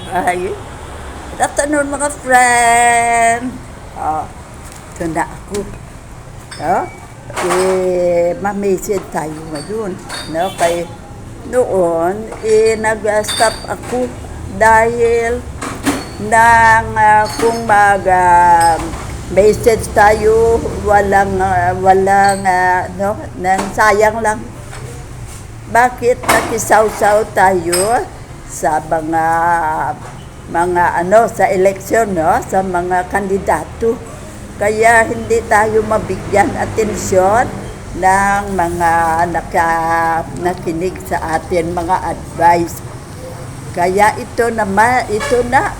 Ay, tatanong mga friend. Oh, ito na ako. No? Ma-message tayo ngayon. No? Kay noon, nag-stop ako dahil nang kung message tayo, no, nang sayang lang. Bakit nakisaw-saw tayo sa mga sa eleksyon, no, sa mga kandidato, kaya hindi tayo mabigyan atensyon ng mga nakinig sa atin mga advice. Kaya ito na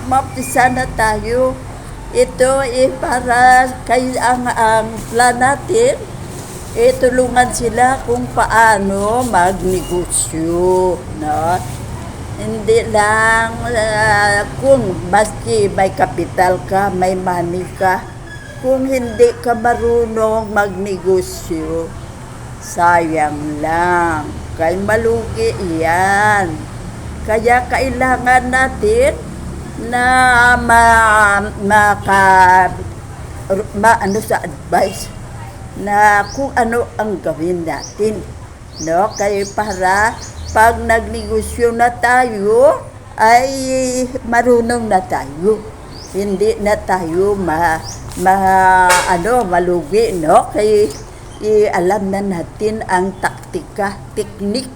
maumpisa na tayo. Ito para kay ang plan natin, tulungan sila kung paano magnegosyo, no? Hindi lang kung maski may kapital ka, may money ka, kung hindi ka marunong magnegosyo, sayang lang. Kay malugi yan. Kaya kailangan natin na sa advice na kung ano ang gawin natin, no? Kaya para pag nagnegosyo na tayo ay marunong na tayo, hindi na tayo malugi, no? Kaya alam na natin ang taktika, teknik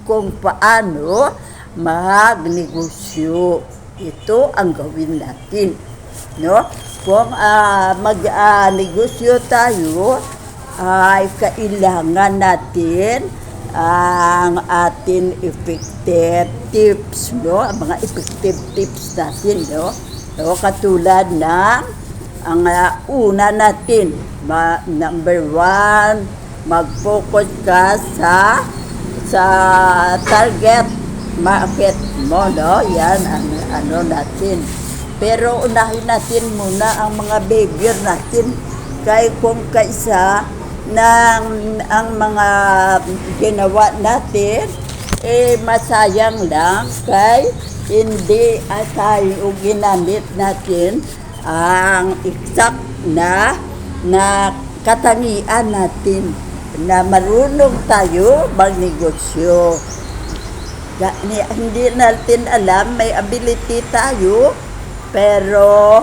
kung paano magnegosyo. Ito ang gawin natin, no? Kung mag-negosyo tayo, ay kailangan natin ang ating effective tips, no? Ang mga effective tips natin, no? So, katulad ng ang una natin, number 1, mag-focus ka sa target market mo, no? Yan ang natin. Pero unahin natin muna ang mga behavior natin. Kaya kung kaisa ang mga ginawa natin, masayang lang kay hindi tayo ginamit natin ang exact na katangian natin na marunong tayo magnegosyo. Hindi natin alam, may ability tayo, pero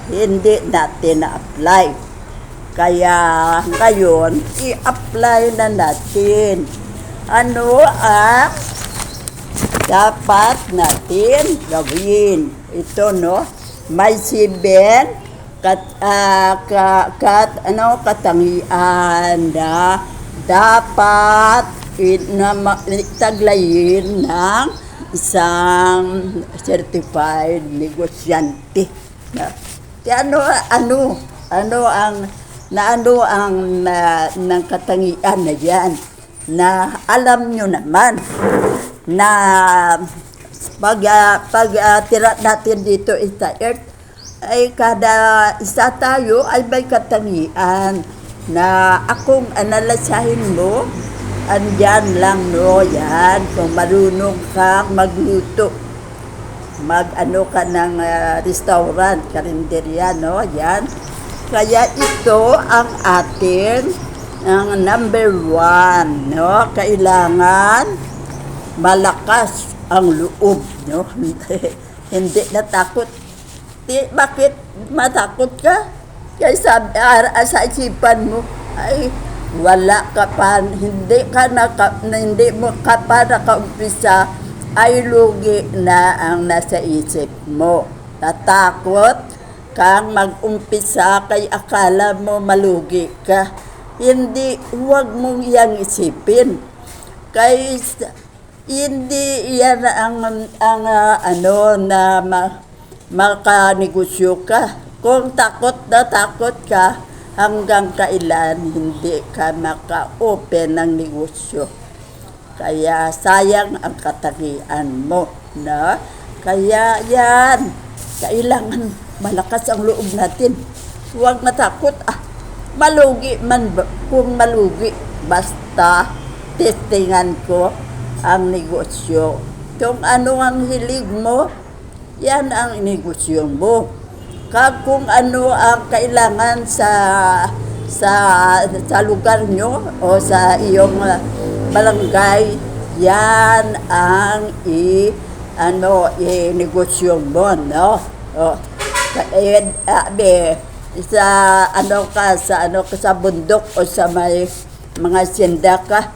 hindi natin na-apply. Kaya ngayon, i-apply na natin. Ano ang dapat natin gawin? Ito, no? May 7 katangian na dapat taglayin ng isang certified negosyante. Ano ang ng katangian na yan, na alam nyo naman na pag tira natin dito sa earth, ay kada isa tayo ay may katangian na akong analasahin mo, andyan lang, no? Yan, kung marunong kang magluto, ka ng restaurant, karinderya, no? Yan. Kaya ito ang atin ang number 1, no? Kailangan malakas ang loob, no? Hindi natakot. Bakit matakot ka? Kaya sa isipan mo, ay wala ka pa, hindi mo ka pa nakaumpisa, ay lugi na ang nasa isip mo. Tatakot kang mag-umpisa, kay akala mo malugi ka. Hindi, huwag mong iyang isipin. Kay hindi yan na makanegosyo ka. Kung takot ka, hanggang kailan hindi ka maka-open ng negosyo. Kaya sayang ang katangian mo, no? Kaya yan, kailangan malakas ang loob natin. Huwag matakot. Malugi man, kung malugi, basta testingan ko ang negosyo. Kung ano ang hilig mo, yan ang negosyo mo. Kung ano ang kailangan sa lugar nyo o sa iyong barangay, yan ang negosyo mo, no? O, sa bundok o sa may mga sinda ka,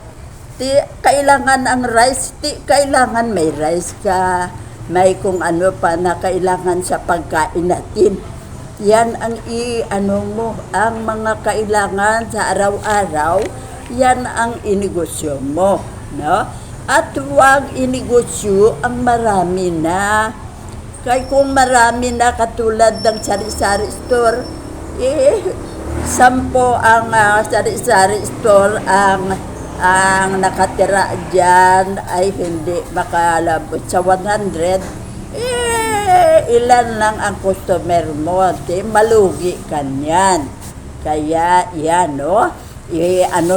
kailangan ang rice, kailangan may rice ka, may kung ano pa na kailangan sa pagkain natin. Yan ang ang mga kailangan sa araw-araw, yan ang inegosyo mo, no? At huwag inegosyo ang marami na. Kaya kung marami na katulad ng sari-sari store, 10 ang sari-sari store ang nakatira dyan ay hindi makalabot sa 100, ilan lang ang customer mo, malugi ka niyan. Kaya yan, no?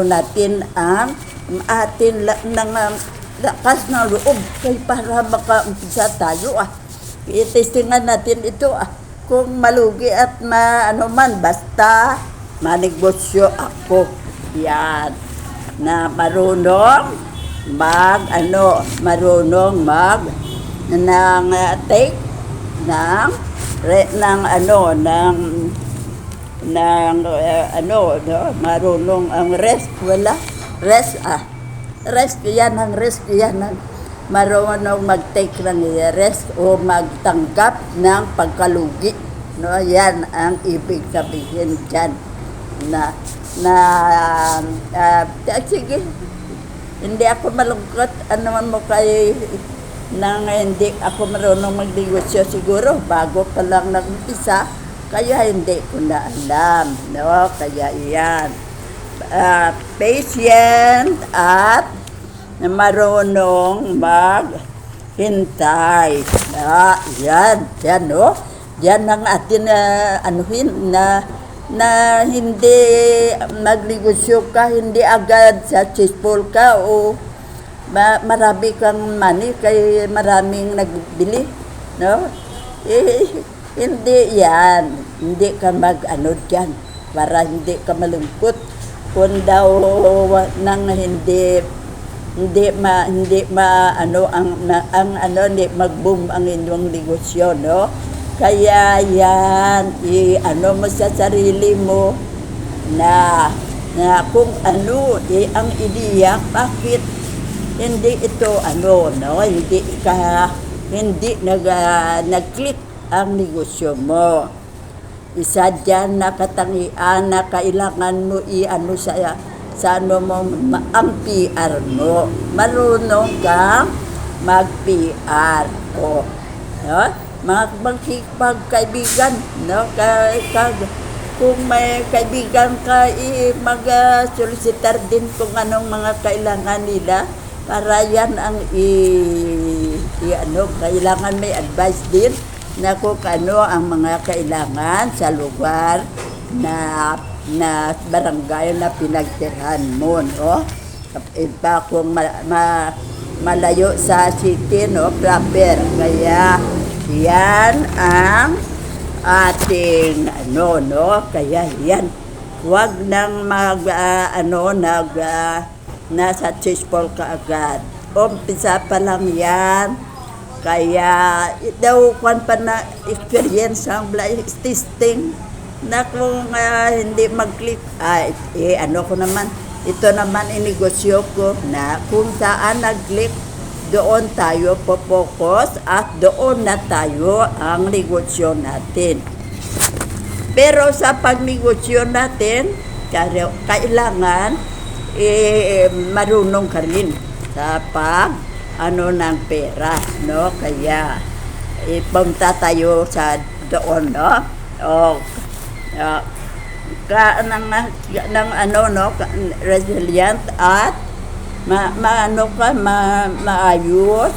Natin ang atin ng lakas ng loob para makaumpisa tayo. Itestingan natin ito. Kung malugi at basta manegosyo ako. Yan. Na marunong take marunong ang rest marunong mag-take ng rest o magtanggap ng pagkalugi, no? Yan ang ibig sabihin dyan sige, hindi ako malungkot mo kay nang hindi ako marunong magnegosyo, siguro bago pa lang nag-umpisa, kaya hindi ko na alam, no? Kaya yan, patient at marunong maghintay. Yan, no? Yan ang atin na hindi magnegosyo ka, hindi agad successful ka o marami kang money kay maraming nagbili, no? Hindi yan, hindi ka dyan para hindi ka malungkot. Kung daw nang hindi mag-boom ang inyong negosyo, no? Kaya yan, mo sa sarili mo na kung ang ideya, bakit hindi ito no? Hindi nag-click ang negosyo mo. Isa dyan na katangian na kailangan mo ang PR mo. Marunong kang mag-PR ko, no? Magkipagkaibigan, no? Kung may kaibigan ka, mag-solicitar din kung anong mga kailangan nila para yan ang kailangan may advice din na kung ano ang mga kailangan sa lugar na barangay na pinagtirhan mo, no? Iba kung malayo sa city, no, proper. Kaya yan ang ating no? Kaya yan, huwag nang na-successful ka agad. Umpisa pa lang yan. Kaya daw kung pa na experience ang testing na kung hindi mag-click, ito naman inegosyo ko na kung saan nag-click, doon tayo po-focus at doon na tayo ang negosyo natin. Pero sa pagnegosyo natin, kailangan marunong ka rin sa ng pera, no? Kaya ipunta tayo sa doon, no? Resilient at maayos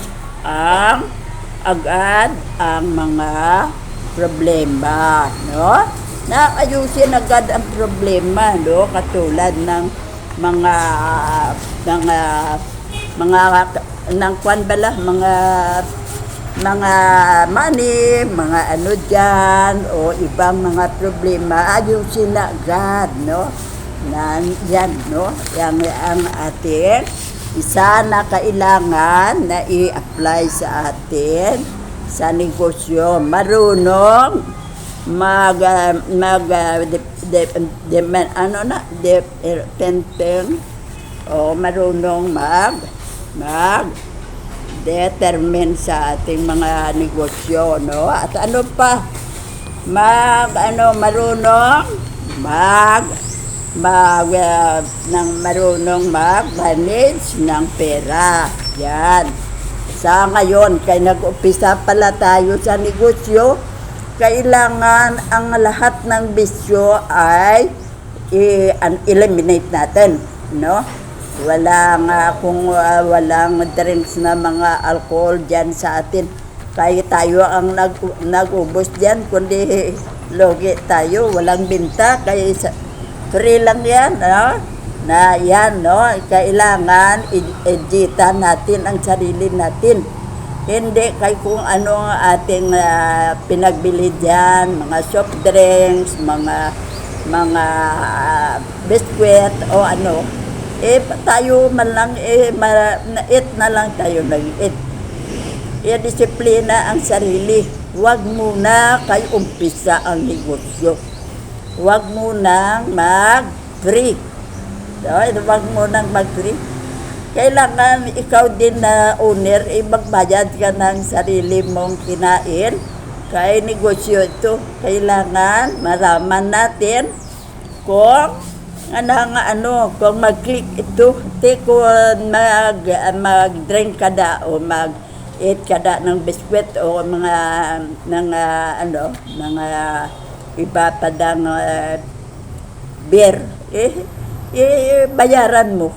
agad ang mga problema, no? Naayusin agad ang problema, no? Katulad ng mga mga money, mga ano dyan, o ibang mga problema, ayusin na agad, no? Na, yan, no? Yang ang ating isa na kailangan na i-apply sa atin sa negosyo. Marunong dependent o marunong determine sa ating mga negosyo, no? At ano pa, marunong marunong mag-manage ng pera. Yan. Sa ngayon, kay nag-umpisa pala tayo sa negosyo, kailangan ang lahat ng bisyo ay eliminate natin, no? Walang drinks na mga alcohol dyan sa atin. Kaya tayo ang nag-ubos dyan, kundi logi tayo, walang binta, kaya free lang yan, no? Na yan, no? Kailangan edita natin ang sarili natin. Hindi kay kung ano ang ating pinagbili dyan, mga soft drinks, mga biskwit o ano. Tayo man lang, na-eat na lang tayo nag-eat. Disiplina ang sarili. Huwag muna kayo umpisa ang negosyo. Huwag munang mag-free. Huwag munang mag-free. Kailangan ikaw din na owner, magbayad ka ng sarili mong kinain. Kaya negosyo ito, kailangan maraman natin kung kung mag-click ito, kung mag-drink ka da o mag-eat ka da ng biskwit o mga iba pa dang beer, bayaran mo.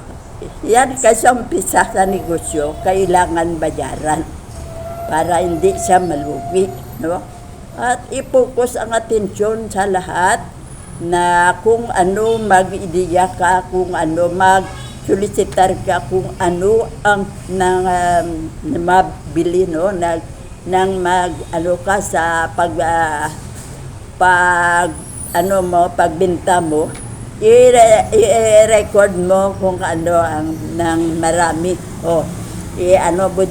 Yan kasi umpisa sa negosyo, kailangan bayaran para hindi siya malugi, no? At i-focus ang atensyon sa lahat na kung ano mag-ideya ka, kung ano mag-solicitar ka, kung ano ang mabili, no? Ka sa pagbenta mo, i-record mo kung ano ang ng marami. Mo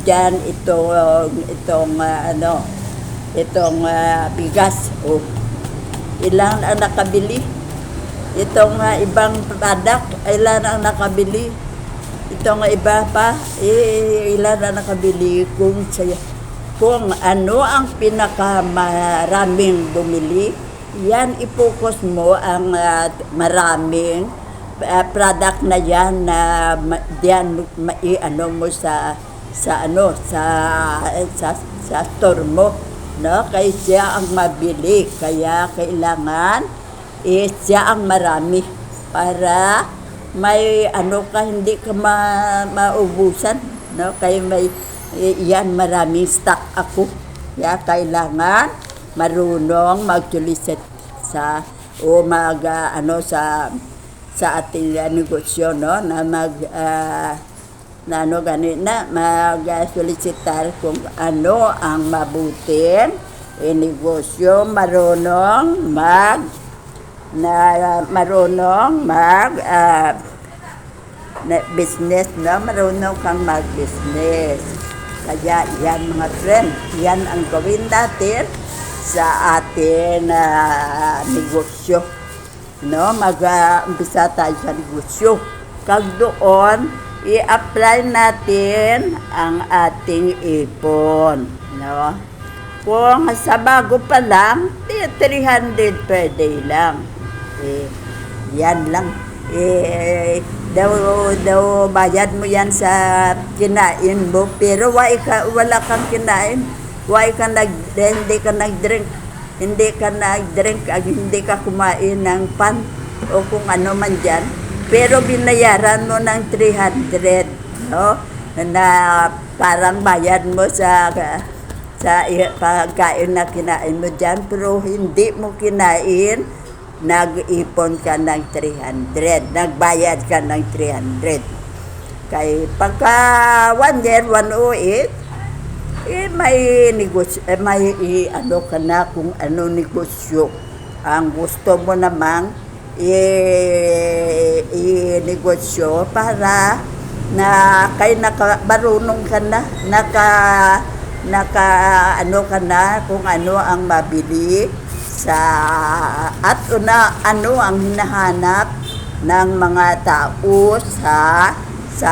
dyan itong bigas. Ilan ang nakabili? Itong ibang product, ilan ang nakabili? Itong iba pa, ilan ang nakabili? Kung ano ang pinakamaraming bumili, yan i-focus mo ang maraming product na yan na diyan mo sa store mo, no? Kaya siya ang mabili, kaya kailangan siya ang marami para may hindi ka maubusan, no? Kaya may maraming stock ako, kaya kailangan marunong mag-solicit sa ating negosyo, no? Na mag-solicitar kung ano ang mabuting negosyo, marunong business, no? Marunong kang mag-business. Kaya yan mga friend, yan ang gawin natin sa ating negosyo, no? Mag-umpisa tayo sa negosyo. Kag doon, i-apply natin ang ating ipon, no? Kung sa bago pa lang, 300 per day lang. Yan lang. Daw bayad mo yan sa kinain mo, pero wala kang kinain. Hindi ka nag-drink, hindi ka kumain ng pan o kung ano man dyan, pero binayaran mo ng 300, no? Na parang bayad mo sa pagkain na kinain mo dyan, pero hindi mo kinain, nag-ipon ka ng 300, nagbayad ka ng 300. Kaya pagka 1 year, 108, may negosyo, may ano ka na kung ano negosyo. Ang gusto mo namang i-negosyo para na kay marunong ka na, naka ano ka na kung ano ang mabili sa at ano ang hinahanap ng mga tao sa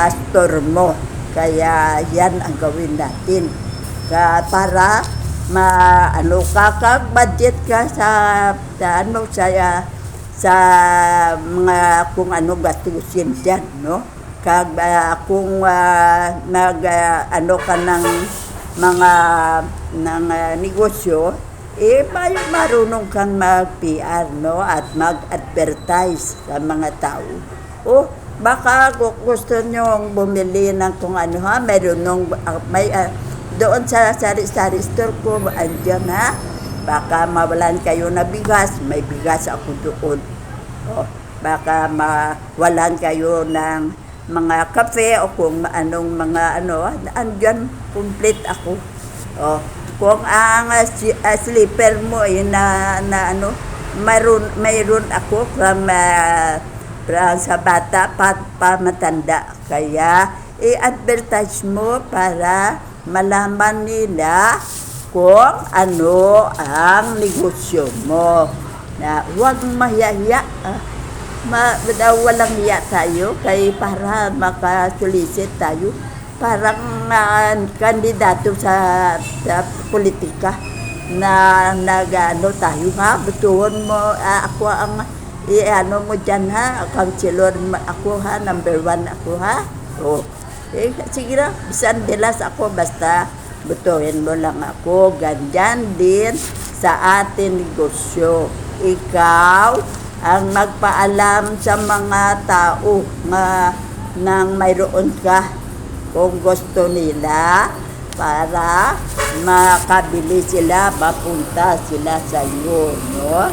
store mo. Kaya yan ang gawin natin. Para budget ka sa mga kung ano gastusin diyan, no? Kung ano ka ng mga negosyo, marunong kang mag-PR, no? At mag-advertise sa mga tao. Baka gusto nyong bumili ng kung ano meron doon sa sari-sari store ko, andyan baka mawalan kayo na bigas, may bigas ako doon. Baka mawalan kayo ng mga kape o kung anong mga andyan, complete ako. Kung ang sleeper mo mayroon ako from sa bata pa matanda. Kaya i-advertise mo para malaman nila kung ano ang negosyo mo. Na huwag mahiya-hiya. Walang hiya tayo para makasulisit tayo. Parang kandidato sa politika na tayo butuhan mo ako ang mo dyan councilor ako number 1 ako sige na, bisan dilas ako, basta butuhin mo lang ako. Ganyan din sa ating negosyo. Ikaw ang magpaalam sa mga tao nang mayroon ka kung gusto nila para makabili sila, mapunta sila sa iyo, no?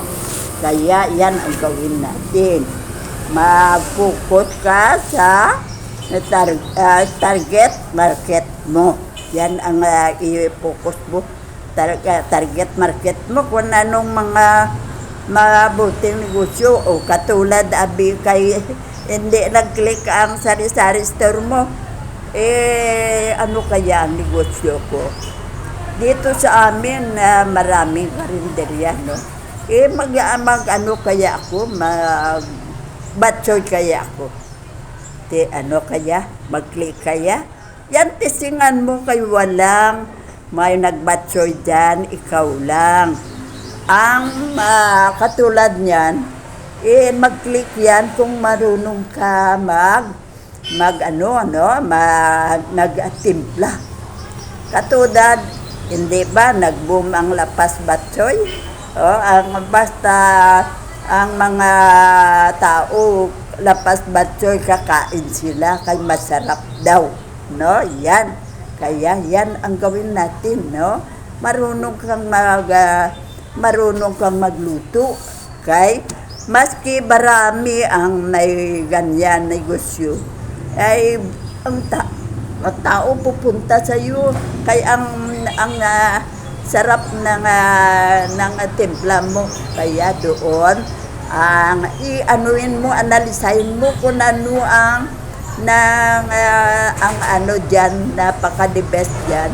Kaya yan ang gawin natin. Mag-focus ka sa target market mo. Yan ang i-focus mo. Target market mo kung anong mga mabuting negosyo o katulad kay hindi nag-click ang sari-sari store mo. Ano kaya ang negosyo ko? Dito sa amin maraming karinderya, no? Kaya ako, batsoy kaya ako. Mag-click kaya? Yan, tisingan mo kay walang may nagbatsoy dyan, ikaw lang. Ang katulad niyan, mag-click yan kung marunong ka nag-timpla. Katulad, hindi ba, nag-boom ang lapas batsoy? Basta ang mga tao lapas batsoy kakain sila kay masarap daw, no? Yan, kaya yan ang gawin natin, no? Marunong kang magluto kay maski barami ang may ganyan negosyo ay ang tao pupunta sa iyo kay ang sarap ng timpla mo. Kaya doon ang analisahin mo kung ano ang diyan, napaka-the best diyan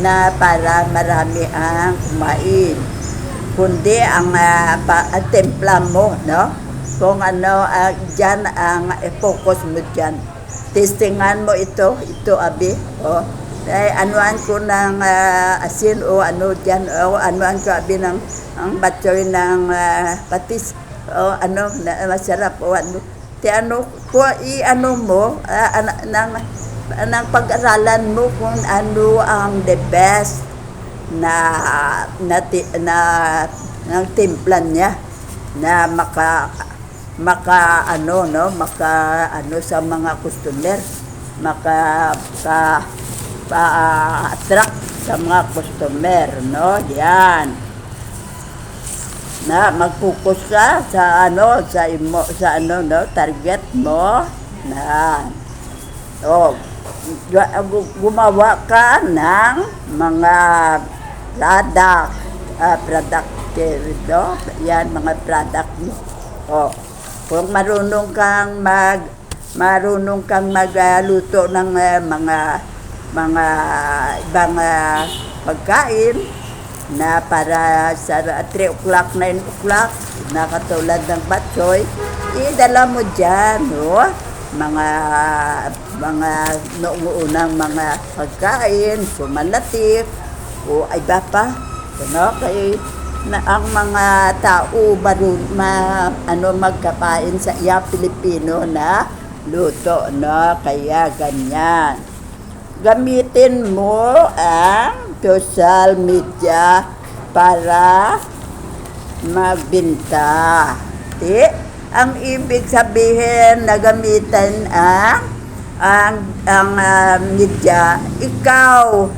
na para marami ang kumain. Kundi ang timpla mo, no? Kung diyan ang focus mo diyan. Testingan mo ito abi, anuan ko ng asin o anuan ko abi ng ang batsoy ng patis masarap ng pag-aralan mo kung ano ang the best ng timpla niya na maka sa mga customer, attract sa mga customer, no? Yan. Na mag-focus ka sa target mo na gumawa ka ng mga product no? Yan, mga product mo. O, kung marunong kang magluto ng mga ibang pagkain na para sa 3 o'clock, 9 o'clock, na katulad ng batchoy, idala mo dyan, no? Mga noong unang mga pagkain, sumalatik, o iba pa, no? Kaya na ang mga tao magkapain sa Pilipino na luto, no? Kaya ganyan. Gamitin mo ang social media para magbenta. Ang ibig sabihin na gamitin ang media, ikaw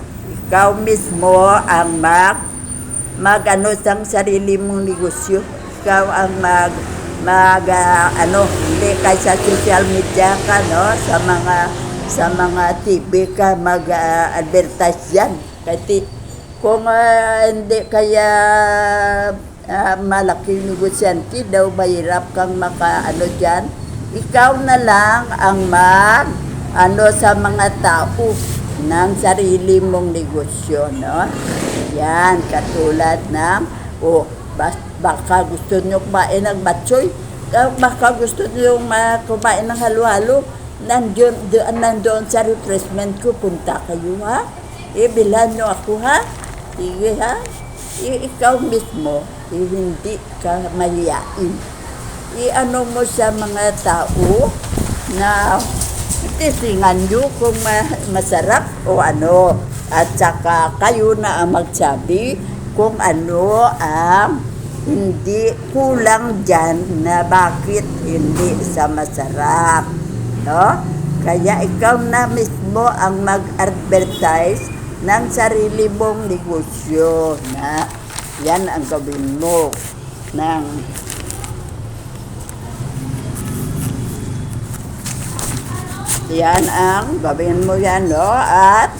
mismo ang mag-ano sang sarili mong negosyo. Ikaw ang hindi kay sa social media ka, no? Sa mga TV ka mag-advertise yan. Kasi kung hindi kaya malaking negosyante daw, mahirap kang makaano dyan. Ikaw na lang ang sa mga tao ng sarili mong negosyo, no? Yan, katulad ng, baka gusto nyo kumain ng batchoy, baka gusto nyo kumain ng halo-halo, nandoon sa refreshment ko, punta kayo, ha? Bilhan nyo ako, ha? Sige, ha? Ikaw mismo, hindi ka mahiyain. Ano mo sa mga tao na tisingan nyo kung masarap o ano. At saka kayo na ang magsabi kung ano ang hindi kulang dyan na bakit hindi sa masarap. No? Kaya ikaw na mismo ang mag-advertise ng sarili mong negosyo na yan ang gawin mo ng yan ang gawin mo yan, no? At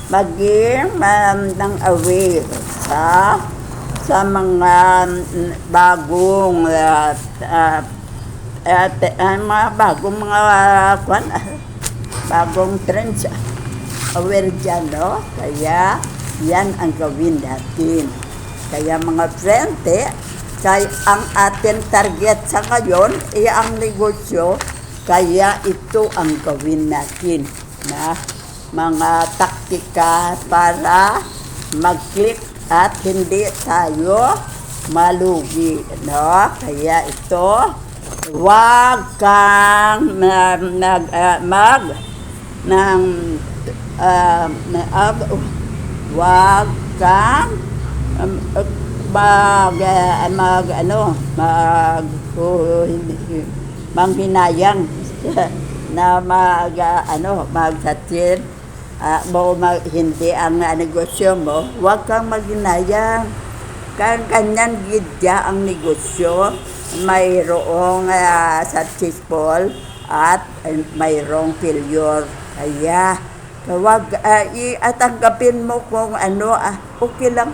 maging ng aware sa mga bagong bagong trends, aware dyan, no? Kaya yan ang gawin natin. Kaya mga friend, kaya ang ating target sa ngayon ang negosyo. Kaya ito ang gawin natin na mga taktika para mag-click at hindi tayo malugi, no? Kaya ito, huwag kang manghinayang na magsatin hindi ang negosyo mo. Huwag kang maghinayang. Kanyan gidya ang negosyo, mayroong successful at mayroong failure. Kaya huwag tanggapin mo kung okay lang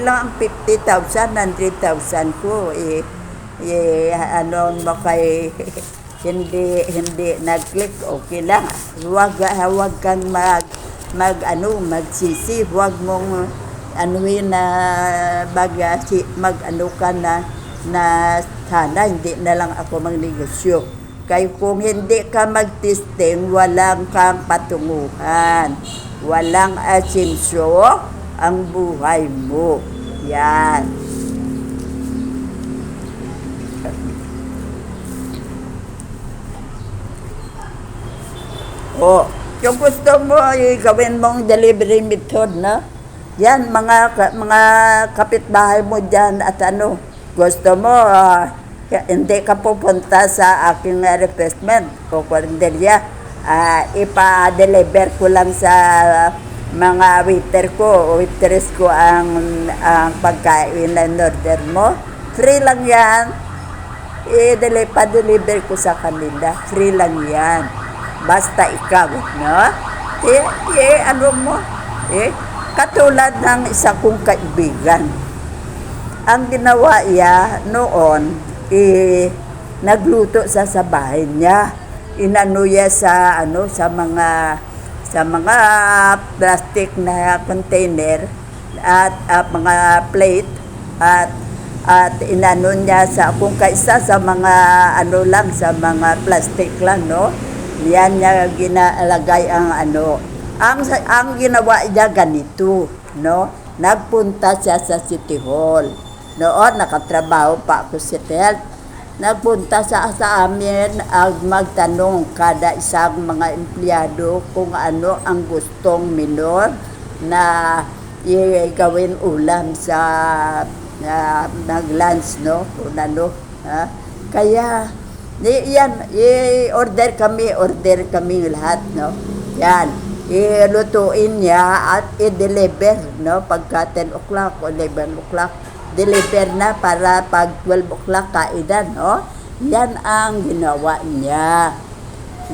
ang 50,000, 100,000 ko mo kay hindi nag-click, okay lang. Huwag kang magsisi, huwag mong na sana hindi na lang ako magnegosyo. Kaya kung hindi ka mag-testing, walang kang patunguhan, walang asenso ang buhay mo. Yan. Kung gusto mo, gawin mong delivery method, na yan, mga kapitbahay mo dyan at gusto mo, hindi ka pupunta sa aking refreshment o karinderya, ipa-deliver ko lang sa mga waiter ko o waitress ko ang pagkain na order mo. Free lang yan. Pa-deliver ko sa kanila. Free lang yan. basta ikaw, no? Ano mo, katulad ng isa kong kaibigan. Ang ginawa niya noon, nagluto sa bahay niya. Inano niya sa mga plastic na container at mga plate at inano niya kung kaisa sa mga sa mga plastic lang, no? Yan niya ginalagay ang ginawa niya ganito, no? Nagpunta siya sa City Hall. Noon, nakatrabaho pa ako sa health. Nagpunta sa amin magtanong kada isang mga empleyado kung ano ang gustong menor na gawin ulam sa nag-lunch, no? Kung ano. Kaya, order kami lahat, no? Yan. Ilutuin niya at i-deliver, no? Pagka 10 o'clock o 11 o'clock, deliver na para pag 12 o'clock kainan, no? Yan ang ginawa niya.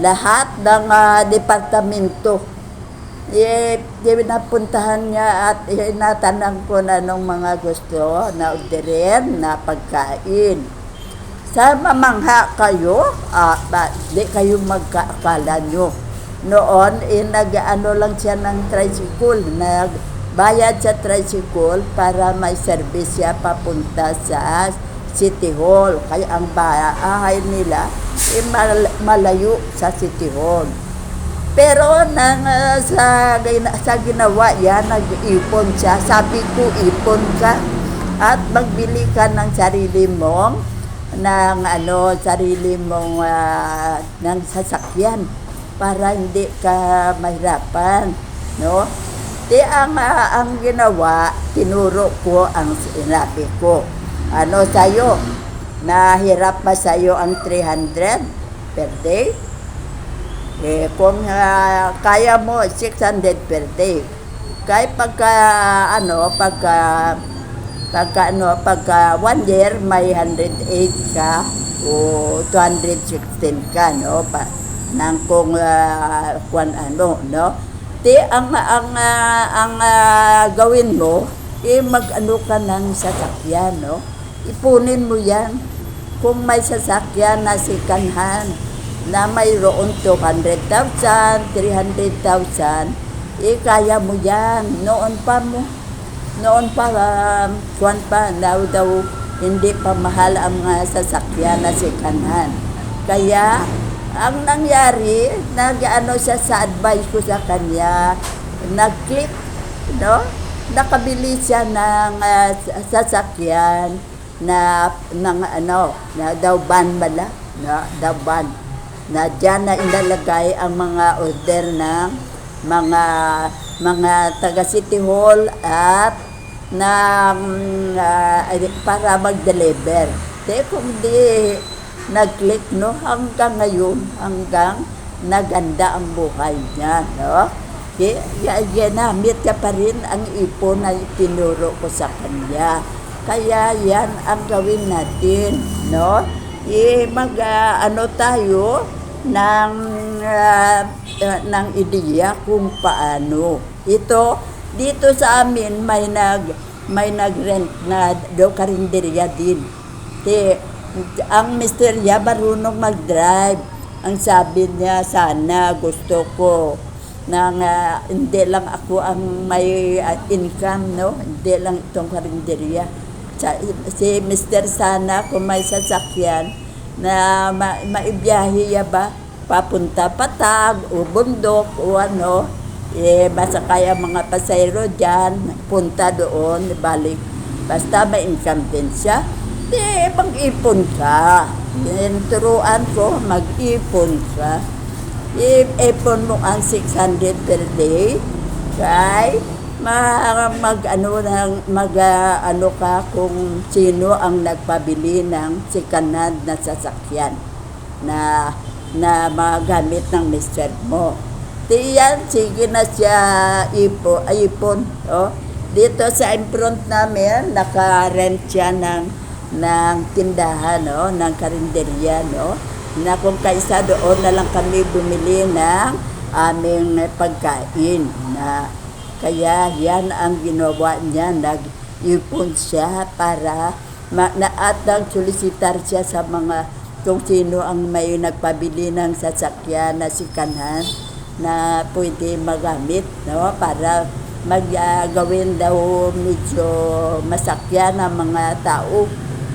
Lahat ng departamento, napuntahan niya at natanong ko na nung mga gusto na orderin na pagkain. Sa mamangha kayo, di kayo magkaakala nyo. Noon, nag-ano lang siya ng tricycle, bayad sa tricycle para may service siya papunta sa City Hall. Kaya ang bahay nila malayo sa City Hall. Pero sa ginawa yan, nag-ipon siya. Sabi ko, ipon ka at magbili ka ng sarili mong ng sasakyan para hindi ka mahirapan, no? Ang ginawa, tinuro ko ang sinabi ko. Ano sa'yo? Nahirap ba sa'yo ang 300 per day? Kung kaya mo, 600 per day. Kaya pagka 1 year, may 108 ka o 216 ka, no? Nang kung no? Ang gawin mo, mag-ano ka ng sasakyan, no? Ipunin mo yan. Kung may sasakyan na sikanhan na mayroon 200,000, 300,000, kaya mo yan. Noon pa, daw hindi pa mahal ang sasakyan na sikanhan. Kaya, ang nangyari, siya sa advice ko sa kanya, nag-click, no? Nakabili siya ng sasakyan na daw van bala, daw van. Na dyan na inalagay ang mga order ng mga taga City Hall at para mag-deliver. Kung di nag-click, no, hanggang ngayon, hanggang naganda ang buhay niya, no? Ginamit niya pa rin ang ipon na tinuro ko sa kanya. Kaya yan ang gawin natin, no? Tayo ng ideya kung paano. Dito sa amin may nag-rent na karinderya din. Ang mister niya marunong mag-drive. Ang sabi niya, sana gusto ko hindi lang ako ang may income, no? Hindi lang itong karinderya. Si mister sana kung may sasakyan na maibiyahe niya ba papunta Patag o bundok o ano, basta kaya mga pasayro dyan, punta doon, balik. Basta may income din siya, mag-ipon ka. Turuan ko, mag-ipon ka. I-ipon mo ang 600 per day, kay mag-ano ka kung sino ang nagpabili ng sikanad na sasakyan na magamit ng mister mo. Yan, sige na siya ipon. Oh. Dito sa in front namin, naka-rent siya ng tindahan, no? Ng karinderya, no? na kung kaysa doon na lang kami bumili ng aming pagkain. Na kaya yan ang ginawa niya, nag-ipon siya para at nag-solicitar siya sa mga kung sino ang may nagpabili ng sasakyan na sikanan na pwede magamit, no, para gawin daw medyo masakyan ang mga tao.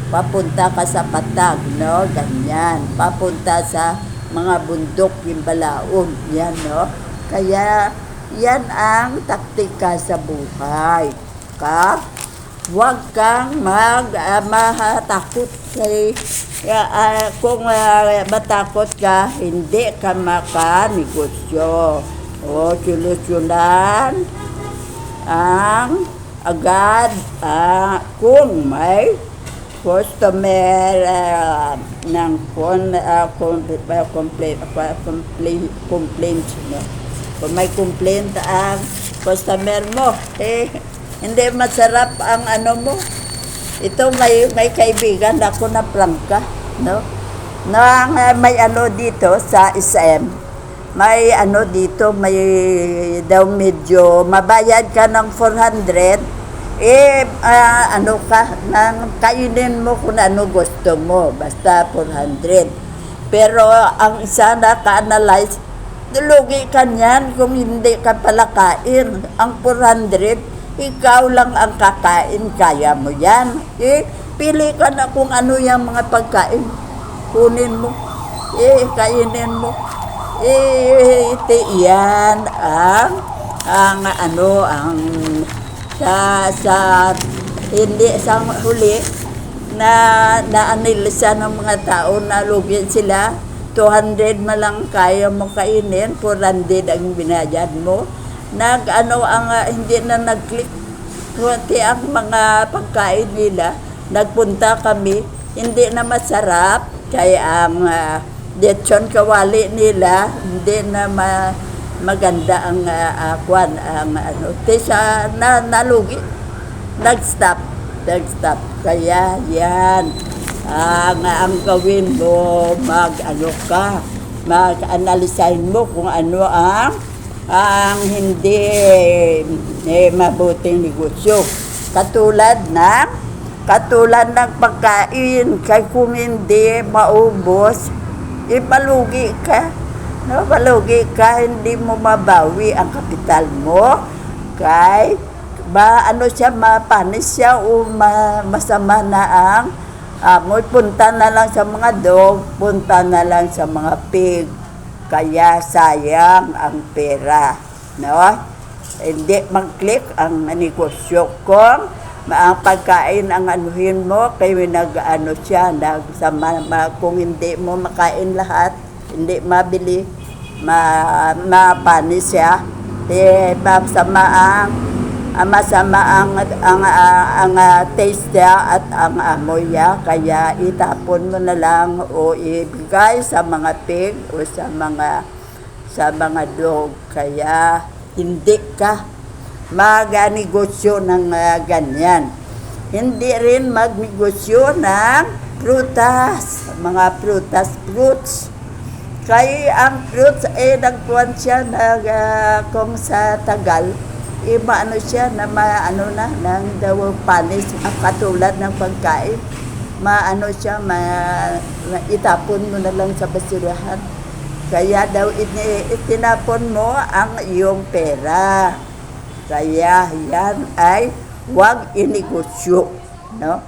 Papunta ka sa Patag, no, ganyan. Papunta sa mga bundok, yung balaod, yan, no. Kaya yan ang taktika sa buhay. Huwag kang matakot kay kung matakot ka, hindi ka makanegosyo. O solusyonan ang agad kung may customer ng complaint, no? Kung may complaint ang customer mo, hindi masarap ang ano mo. Ito may kaibigan ako na plangka, no? May ano dito sa SM. May ano dito, may daw medyo mabayad ka ng 400, ano ka, kainin mo kung ano gusto mo, basta 400. Pero ang isa na ka-analyze, lugi ka niyan kung hindi ka pala kain. Ang 400, ikaw lang ang kakain, kaya mo yan. Pili ka na kung ano yung mga pagkain. Kunin mo, kainin mo. Yan ang hindi sa huli na naanilisa ng mga tao na lugi sila. 200 malang kaya mo kainin, 400 ang binayad mo. Hindi na nag-click. Kunti ang mga pagkain nila. Nagpunta kami, hindi na masarap. Kaya ang lechon kawali nila, hindi na maganda ang nalugi. Nag-stop. Kaya yan, ang gawin mo, mag-analysahin mo kung ano ang hindi mabuting negosyo. Katulad ng pagkain, kay kung hindi maubos, ipalugi ka. No, palugi ka, hindi mo mabawi ang kapital mo. Kay mapanis siya o masama na ang punta na lang sa mga dog, punta na lang sa mga pig. Kaya sayang ang pera, no? Hindi mag-click ang negosyo kung ang pagkain ang anuhin mo, kayo siya, kung hindi mo makain lahat, hindi mabili, mapanis siya, masama ang taste niya at ang amoy niya. Kaya itapon mo na lang o ibigay sa mga pig o sa mga dog. Kaya hindi ka magnegosyo ng ganyan. Hindi rin magnegosyo ng prutas, mga fruits. Kaya ang fruits nagkuhan siya kung sa Tagal, siya na ng daw panis, katulad ng pagkain. Siya, itapon mo na lang sa basurahan. Kaya daw itinapon mo ang iyong pera. Kaya yan ay huwag inegosyo, no?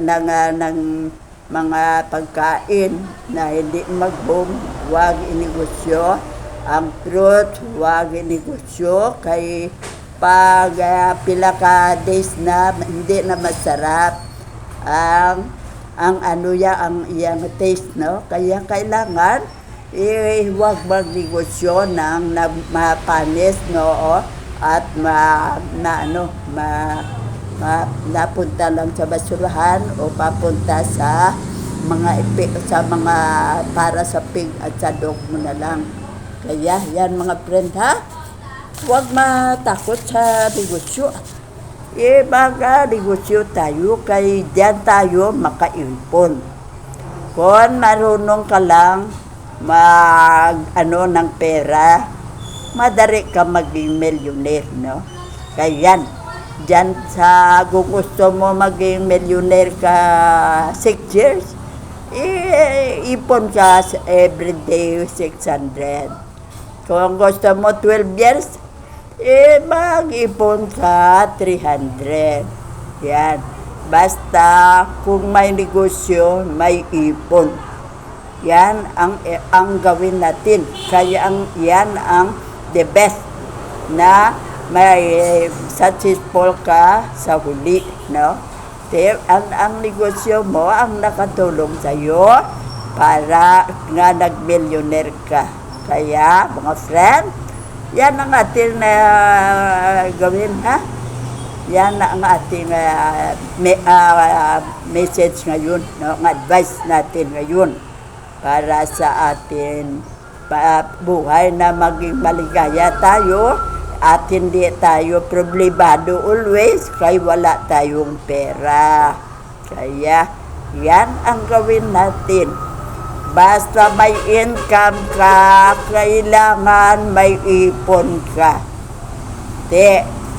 Ng mga pagkain na hindi mag-boom, huwag inegosyo. Ang fruit, huwag inegosyo. Kay pag pila ka days na hindi na masarap ang iyang taste, no? Kaya kailangan huwag magnegosyo ng mapanis, no, at napunta lang sa basurahan o papunta sa mga para sa pig at sa dog mo na lang. Kaya yan mga friend, huwag matakot sa negosyo. Baga negosyo tayo, kay diyan tayo makaimpon. Kung marunong ka lang ng pera, madali ka maging millionaire, no? Kaya dyan kung gusto mo maging millionaire ka 6 years, ipon ka everyday 600. Kung gusto mo 12 years, mag-ipon ka 300. Yan. Basta kung may negosyo, may ipon. Yan ang gawin natin. Kaya yan ang the best na may successful ka sa huli, no? Ang negosyo mo ang nakatulong sa iyo para nga nag-millionaire ka. Kaya, mga friend, yan ang ating gawin, ha? Yan ang ating message ngayon, no? Ang advice natin ngayon para sa ating buhay na maging maligaya tayo at hindi tayo problemado always kay wala tayong pera. Kaya yan ang gawin natin. Basta may income ka, kailangan may ipon ka.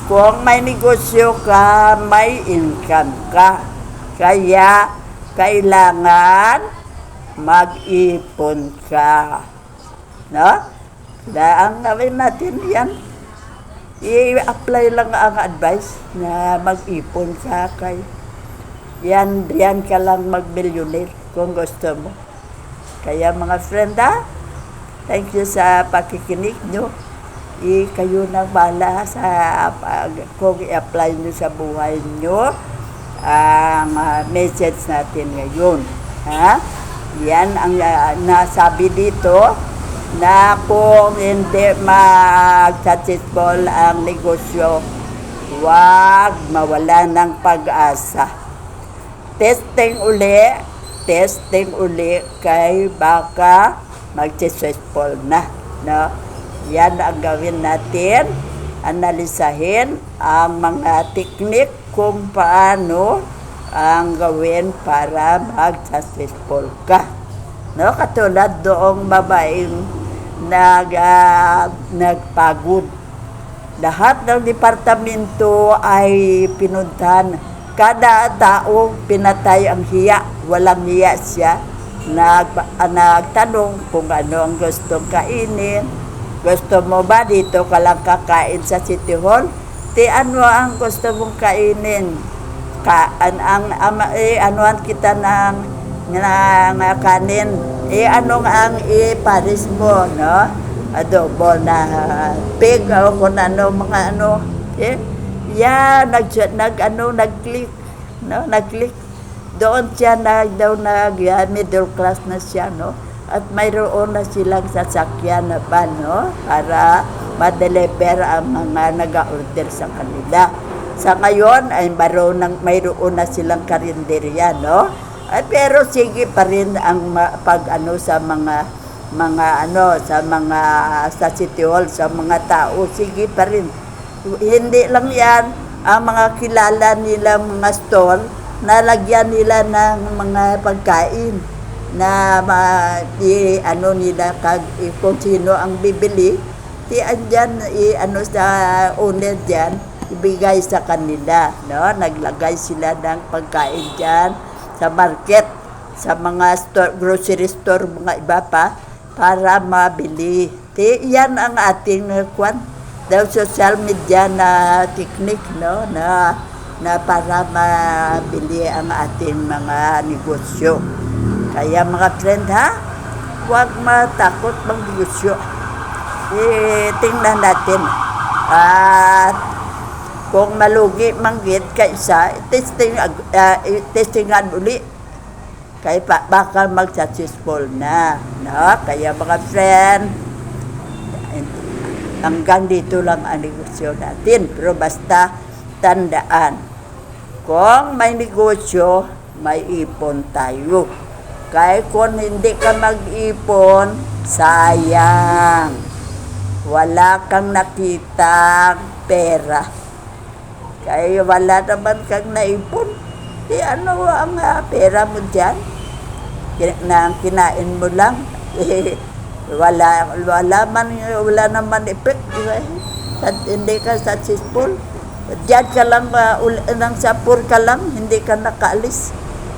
Kung may negosyo ka, may income ka. Kaya kailangan mag-ipon ka. No? Ang gawin natin yan, i-apply lang ang advice na mag-ipon ka kay yan ka lang mag-millionaire kung gusto mo. Kaya mga friend, thank you sa pakikinig nyo. Kayo na bahala sa kung i-apply nyo sa buhay nyo ang message natin ngayon. Ha? Yan ang nasabi dito na kung hindi mag-successful ang negosyo, huwag mawala ng pag-asa. Testing uli kay baka mag-successful na. No? Yan ang gawin natin, analisahin ang mga teknik kung paano ang gawin para mag-successful ka. No? Katulad doong babaeng nagpagod. Lahat ng departamento ay pinuntahan. Kada tao pinatay ang hiya. Walang hiya siya. Nagtanong kung ano ang gustong kainin. Gusto mo ba dito ka lang kakain sa City Hall? Ano ang gusto mong kainin? Anuan kita ng kanin. Anong ang iparis mo, no? Adobo na pig o kung ano, mga ano. Nag-click, no? Nag-click. Doon siya middle class na siya, no? At mayroon na silang sasakyan na ba, no? Para ma-deliver ang mga nag-order sa kanila. Sa ngayon ay mayroon na silang karinderya, no? Pero sige pa rin ang sa City Hall, sa mga tao, sige pa rin. Hindi lang yan, ang mga kilala nila mga stall, nalagyan nila ng mga pagkain na nila kung sino ang bibili, andyan sa owner dyan, ibigay sa kanila, no? Naglagay sila ng pagkain dyan sa market, sa mga grocery store, mga iba pa, para mabili. Yan ang ating social media na technique, no? Na para mabili ang ating mga negosyo. Kaya mga friend, huwag matakot mag-negosyo. Tingnan natin. At kung malugi manggit ka isa, testingan uli. Kaya baka mag-successful na. No? Kaya mga friend, hanggang dito lang ang negosyo natin. Pero basta tandaan, kung may negosyo, may ipon tayo. Kaya kung hindi ka mag-ipon, sayang. Wala kang nakitang pera. Kaya wala naman kang naipon. Ano ang pera mo dyan? na kinain mo lang, eh, wala naman effect, di ba? Hindi ka successful. Diyan ka lang, nang sapur ka lang, hindi ka nakaalis.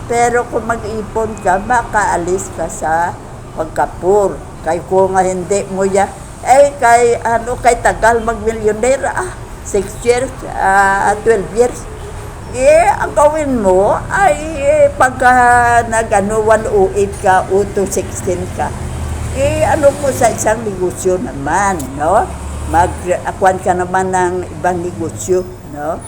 Pero kung mag-ipon ka, makaalis ka sa pagkapur. Kay kung hindi mo ya, kay tagal mag-millionaire, 6 years, 12 years. Ang gawin mo ay pagka nag-108 ka, 216 ka, mo sa isang negosyo naman, no? Mag-akuan ka naman ng ibang negosyo, no?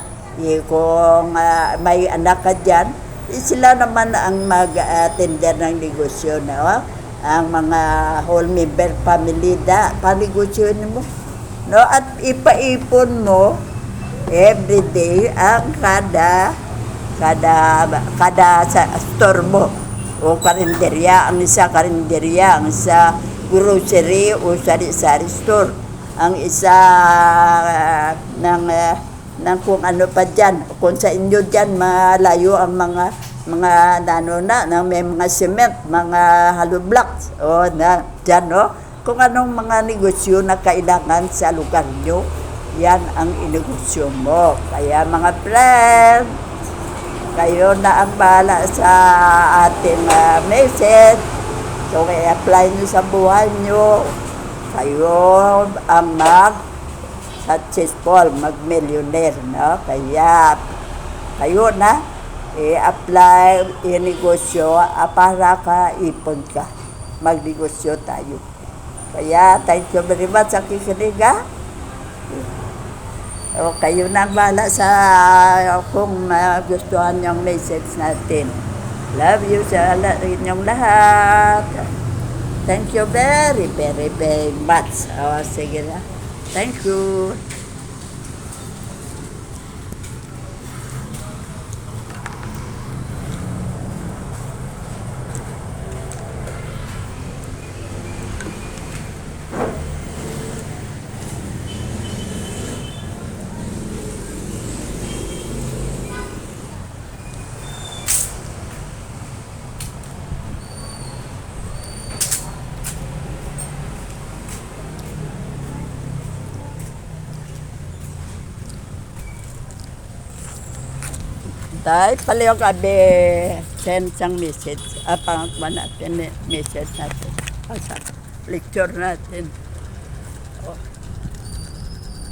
Kung may anak ka dyan, sila naman ang mag-attender ng negosyo, no? Ang mga whole member family panegosyoin mo, no? At ipaipon mo everyday ang kada sa store mo o karinderya, ang isa karinderya, ang isa grocery o sari-sari store, ang isa ng kung ano pa dyan, kung sa inyo dyan malayo ang mga may mga cement, mga hollow blocks o na dyan, no? Kung anong mga negosyo na kailangan sa lugar nyo, yan ang inegosyo mo. Kaya mga friends, kayo na ang bahala sa ating message. So, i-apply nyo sa buhay nyo. Kayo ang successful, mag-millionaire, no? Kaya, kayo na, i-apply, i-negosyo, para ipon ka. Mag-negosyo tayo. Kaya, thank you very much sa kikinig, O, kayo na ang bahala sa kung gustuhan yung message natin. Love you sa inyong lahat. Thank you very, very, very much. O, sige na. Thank you. Dahil palihog send sang message. Pangakman natin, message natin. Lecture natin.